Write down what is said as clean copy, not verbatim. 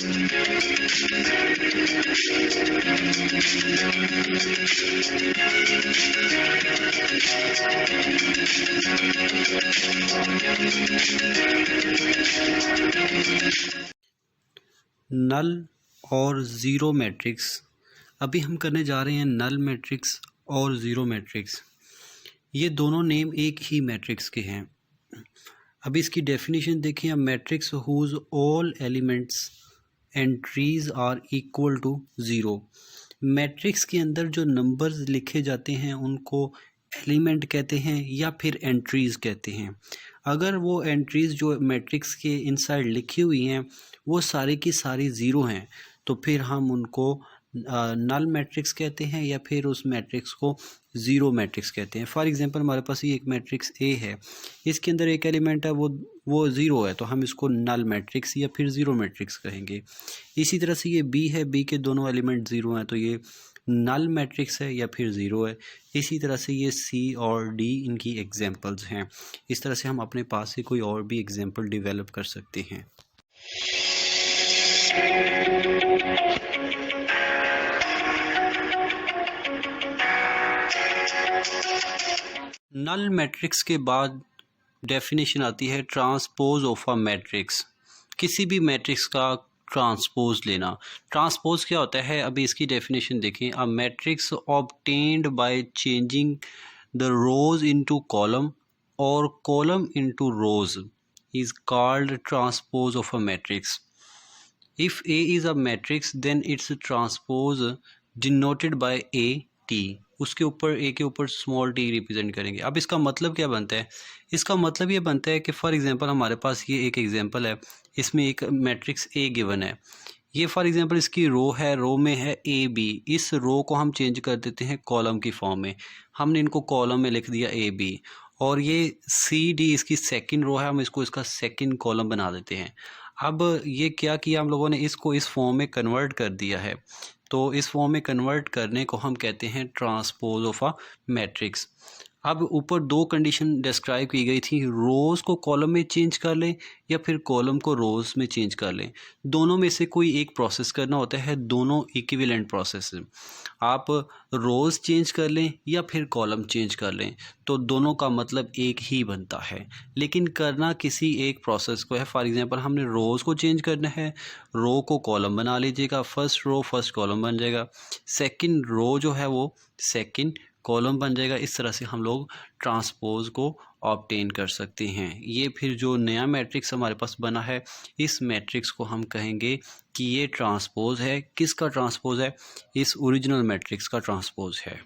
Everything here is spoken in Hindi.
नल और ज़ीरो मैट्रिक्स। अभी हम करने जा रहे हैं नल मैट्रिक्स और ज़ीरो मैट्रिक्स। ये दोनों नेम एक ही मैट्रिक्स के हैं। अभी इसकी डेफिनेशन देखें। A matrix whose all elements entries are equal to zero. Matrix के अंदर जो नंबर्स लिखे जाते हैं उनको एलिमेंट कहते हैं या फिर एंट्रीज़ कहते हैं। अगर वो एंट्रीज़ जो मैट्रिक्स के इनसाइड लिखी हुई हैं वो सारी की सारी ज़ीरो हैं तो फिर हम उनको नल मैट्रिक्स कहते हैं या फिर उस मैट्रिक्स को ज़ीरो मैट्रिक्स कहते हैं। फॉर एग्जांपल हमारे पास ये एक मैट्रिक्स ए है, इसके अंदर एक एलिमेंट है वो ज़ीरो है तो हम इसको नल मैट्रिक्स या फिर ज़ीरो मैट्रिक्स कहेंगे। इसी तरह से ये बी है, बी के दोनों एलिमेंट ज़ीरो हैं तो ये नल मैट्रिक्स है या फिर ज़ीरो है। इसी तरह से ये सी और डी इनकी एग्जांपल्स हैं। इस तरह से हम अपने पास से कोई और भी एग्जांपल डेवलप कर सकते हैं। नल मैट्रिक्स के बाद डेफिनेशन आती है ट्रांसपोज ऑफ अ मैट्रिक्स। किसी भी मैट्रिक्स का ट्रांसपोज लेना। ट्रांसपोज क्या होता है, अभी इसकी डेफिनेशन देखें। A matrix obtained by changing the rows into column और column into rows is called transpose of a matrix. If A is a matrix, then its transpose denoted by A T। उसके ऊपर A के ऊपर स्मॉल t रिप्रेजेंट करेंगे। अब इसका मतलब क्या बनता है? इसका मतलब ये बनता है कि फॉर एग्जांपल हमारे पास ये एक एग्जांपल है, इसमें एक मैट्रिक्स A गिवन है। ये फॉर एग्जांपल इसकी रो है, रो में है ए बी। इस रो को हम चेंज कर देते हैं कॉलम की फॉर्म में। हमने इनको कॉलम में लिख दिया ए बी और ये सी डी इसकी सेकंड रो है, हम इसको इसका सेकंड कॉलम बना देते हैं। अब ये क्या किया हम लोगों ने, इसको इस फॉर्म में कन्वर्ट कर दिया है। तो इस फॉर्म में कन्वर्ट करने को हम कहते हैं ट्रांसपोज ऑफ अ मैट्रिक्स। अब ऊपर दो कंडीशन डिस्क्राइब की गई थी, रोज़ को कॉलम में चेंज कर लें या फिर कॉलम को रोज़ में चेंज कर लें। दोनों में से कोई एक प्रोसेस करना होता है, दोनों इक्विवेलेंट प्रोसेस। आप रोज़ चेंज कर लें या फिर कॉलम चेंज कर लें तो दोनों का मतलब एक ही बनता है, लेकिन करना किसी एक प्रोसेस को है। फॉर एग्जांपल हमने रोज़ को चेंज करना है, रो को कॉलम बना लीजिएगा, फर्स्ट रो फर्स्ट कॉलम बन जाएगा, सेकंड रो जो है वो सेकंड कॉलम बन जाएगा। इस तरह से हम लोग ट्रांसपोज को ऑब्टेन कर सकते हैं। ये फिर जो नया मैट्रिक्स हमारे पास बना है, इस मैट्रिक्स को हम कहेंगे कि ये ट्रांसपोज है। किसका ट्रांसपोज है? इस ओरिजिनल मैट्रिक्स का ट्रांसपोज है।